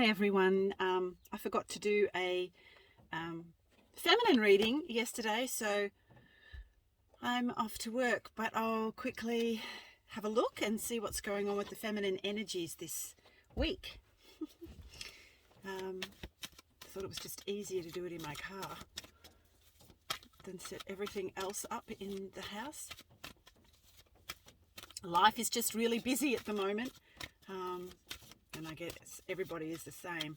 Hi everyone. I forgot to do a feminine reading yesterday, so I'm off to work, but I'll quickly have a look and see what's going on with the feminine energies this week. Thought it was just easier to do it in my car than set everything else up in the house. Life is just really busy at the moment. And I guess everybody is the same.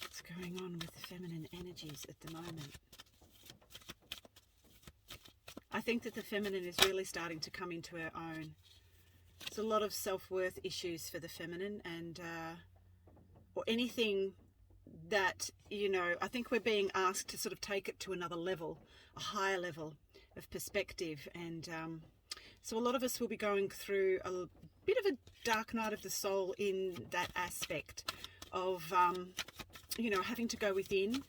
What's going on with the feminine energies at the moment? I think that the feminine is really starting to come into our own. There's a lot of self-worth issues for the feminine, and or anything that, I think we're being asked to sort of take it to another level, a higher level of perspective. And so a lot of us will be going through a bit of a dark night of the soul in that aspect of, having to go within,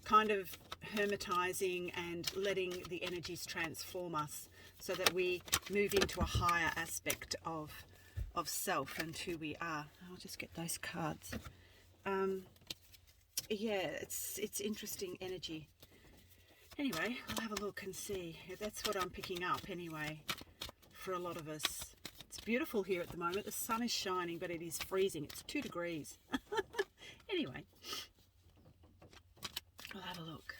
kind of hermetizing and letting the energies transform us so that we move into a higher aspect of self and who we are. I'll just get those cards. Yeah, it's interesting energy. Anyway, I'll have a look and see. That's what I'm picking up anyway for a lot of us. It's beautiful here at the moment. The sun is shining, but it is freezing. It's 2 degrees. Anyway, I'll have a look.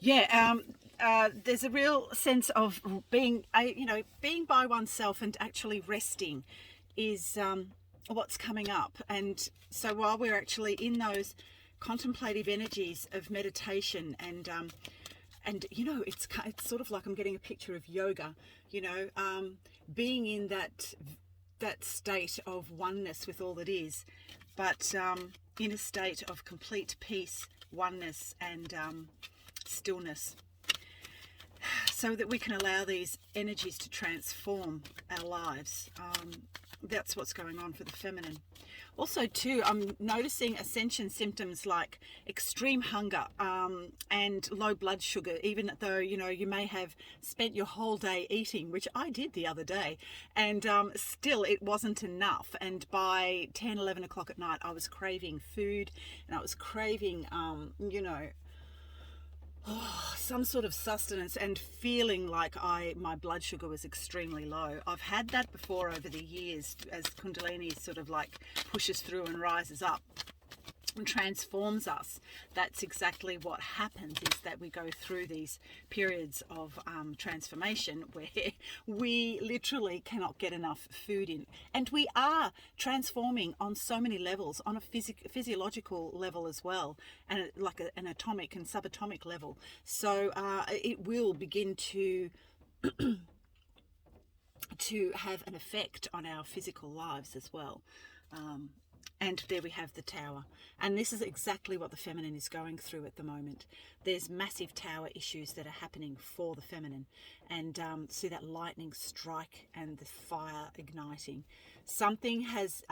Yeah, there's a real sense of being by oneself and actually resting is what's coming up. And so while we're actually in those contemplative energies of meditation and it's sort of like I'm getting a picture of yoga, being in that state of oneness with all that is, but in a state of complete peace, oneness, and stillness, so that we can allow these energies to transform our lives. That's what's going on for the feminine. Also too, I'm noticing ascension symptoms like extreme hunger and low blood sugar, even though, you may have spent your whole day eating, which I did the other day, and still it wasn't enough. And by 10, 11 o'clock at night, I was craving food, and I was craving, some sort of sustenance, and feeling like my blood sugar was extremely low. I've had that before over the years as Kundalini sort of like pushes through and rises up and transforms us. That's exactly what happens, is that we go through these periods of transformation where we literally cannot get enough food in, and we are transforming on so many levels, on a physiological level as well, and like an atomic and subatomic level. So it will begin to have an effect on our physical lives as well. And there we have the tower. And this is exactly what the feminine is going through at the moment. There's massive tower issues that are happening for the feminine. And see that lightning strike and the fire igniting. Something has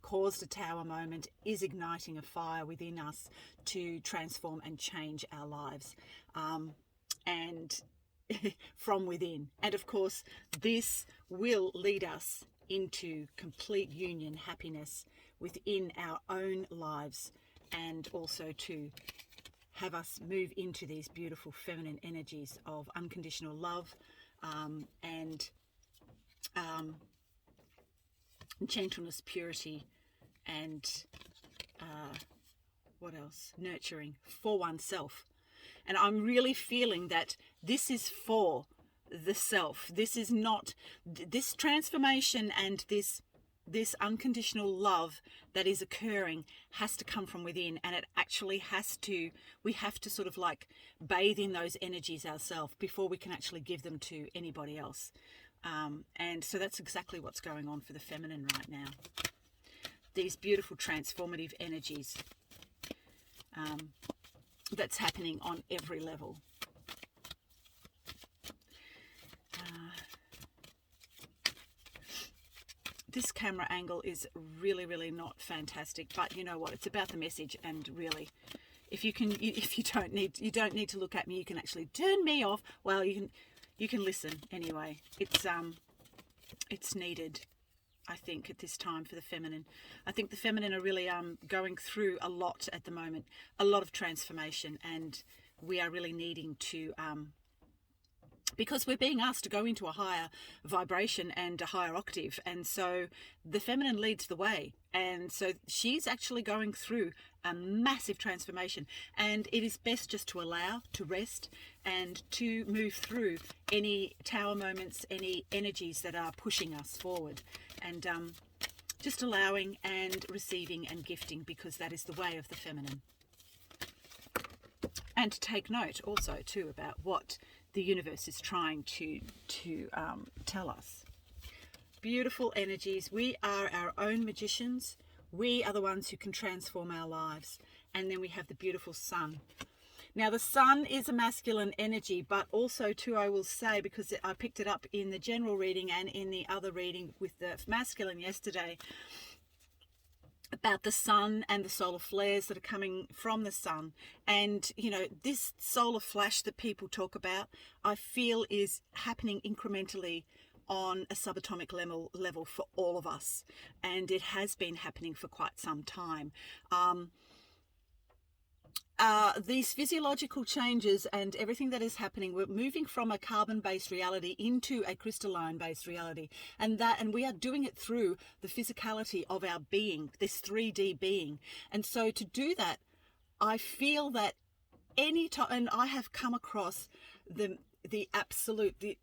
caused a tower moment, is igniting a fire within us to transform and change our lives. And from within. And of course, this will lead us into complete union, happiness within our own lives, and also to have us move into these beautiful feminine energies of unconditional love and gentleness, purity, and what else? Nurturing for oneself. And I'm really feeling that this is for the self. This is not this transformation, and this unconditional love that is occurring has to come from within, and it actually we have to sort of like bathe in those energies ourselves before we can actually give them to anybody else. And so that's exactly what's going on for the feminine right now. These beautiful transformative energies that's happening on every level. This camera angle is really, really not fantastic, but you know what? It's about the message, and really, if you don't need to look at me, you can actually turn me off. Well, you you can listen anyway. It's needed, I think, at this time for the feminine. I think the feminine are really going through a lot at the moment, a lot of transformation, and we are really needing to, because we're being asked to go into a higher vibration and a higher octave, and so the feminine leads the way, and so she's actually going through a massive transformation, and it is best just to allow, to rest, and to move through any tower moments, any energies that are pushing us forward, and just allowing and receiving and gifting, because that is the way of the feminine. And to take note also too about what the universe is trying to tell us. Beautiful energies. We are our own magicians. We are the ones who can transform our lives. And then we have the beautiful sun. Now the sun is a masculine energy, but also too, I will say, because I picked it up in the general reading and in the other reading with the masculine yesterday, about the sun and the solar flares that are coming from the sun. And, you know, this solar flash that people talk about, I feel is happening incrementally on a subatomic level for all of us. And it has been happening for quite some time. These physiological changes and everything that is happening, we're moving from a carbon-based reality into a crystalline-based reality, and we are doing it through the physicality of our being, this 3D being. And so to do that, I feel that any time, and I have come across the absolute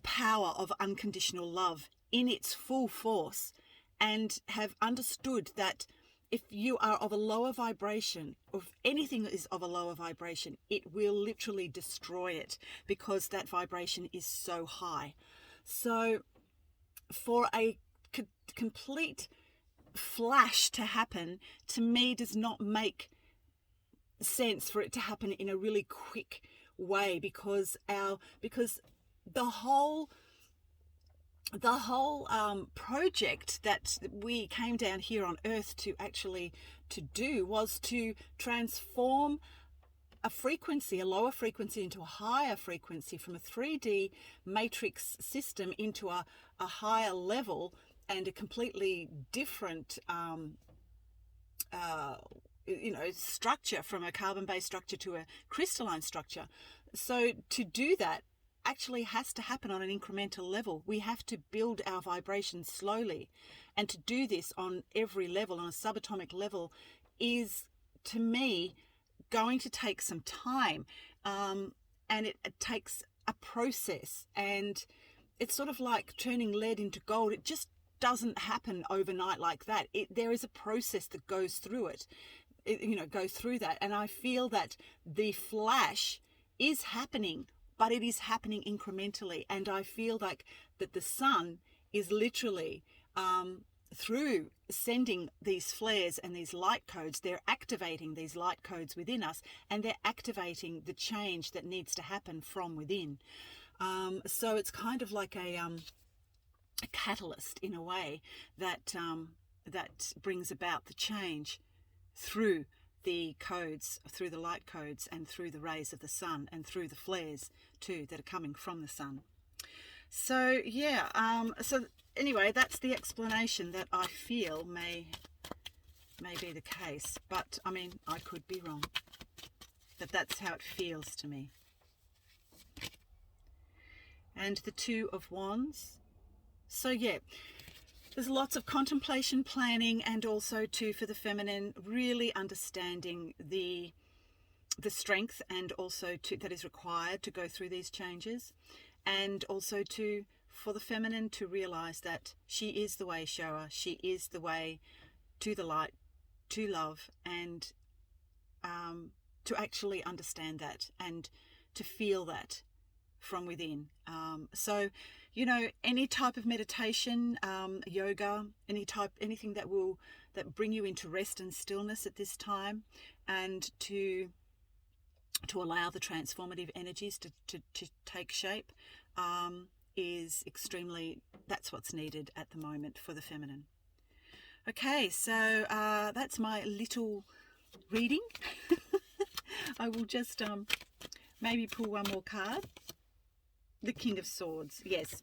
power of unconditional love in its full force, and have understood that if you are of a lower vibration, or if anything is of a lower vibration, it will literally destroy it, because that vibration is so high. So for a complete flash to happen, to me, does not make sense for it to happen in a really quick way, because the whole project that we came down here on Earth to do was to transform a frequency, a lower frequency, into a higher frequency, from a 3D matrix system into a higher level and a completely different structure, from a carbon-based structure to a crystalline structure. So to do that actually has to happen on an incremental level. We have to build our vibrations slowly, and to do this on every level, on a subatomic level, is, to me, going to take some time, and it takes a process, and it's sort of like turning lead into gold. It just doesn't happen overnight like that. There is a process that goes through it, go through that. And I feel that the flash is happening, but it is happening incrementally. And I feel like that the sun is literally, through sending these flares and these light codes, they're activating these light codes within us, and they're activating the change that needs to happen from within. So it's kind of like a catalyst, in a way, that brings about the change through the codes, through the light codes, and through the rays of the sun, and through the flares too that are coming from the sun. So yeah, so anyway, that's the explanation that I feel may be the case, but I mean, I could be wrong, but that's how it feels to me. And the Two of Wands. So yeah, there's lots of contemplation, planning, and also too, for the feminine, really understanding the strength, and also that is required to go through these changes, and also for the feminine to realize that she is the way shower, she is the way to the light, to love, and to actually understand that and to feel that from within. So, any type of meditation, yoga, anything that bring you into rest and stillness at this time, and to allow the transformative energies to take shape, is extremely, that's what's needed at the moment for the feminine. Okay, so that's my little reading. I will just maybe pull one more card. The King of Swords, yes.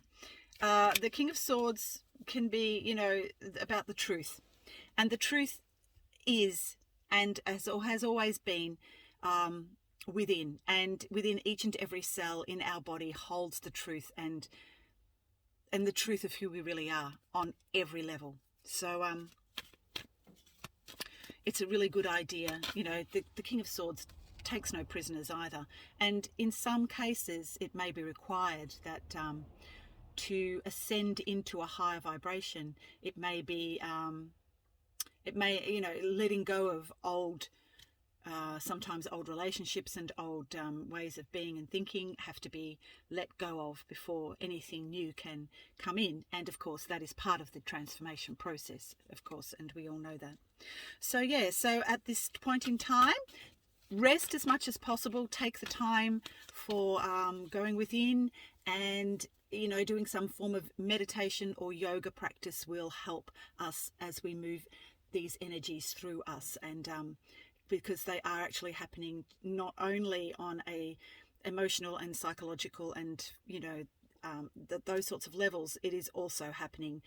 The King of Swords can be, you know, about the truth. And the truth is, and has always been, within. And within each and every cell in our body holds the truth and the truth of who we really are on every level. So it's a really good idea. You know, the King of Swords takes no prisoners either. And in some cases, it may be required that to ascend into a higher vibration, it may be, you know, letting go of old, sometimes old relationships and old ways of being and thinking have to be let go of before anything new can come in. And of course, that is part of the transformation process, of course, and we all know that. So yeah, so at this point in time, rest as much as possible. Take the time for going within, and you know, doing some form of meditation or yoga practice will help us as we move these energies through us. And because they are actually happening not only on a emotional and psychological and, you know, those sorts of levels, it is also happening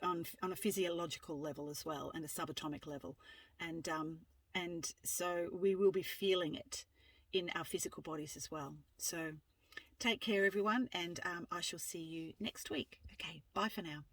on a physiological level as well, and a subatomic level. And so we will be feeling it in our physical bodies as well. So take care, everyone, and I shall see you next week. Okay, bye for now.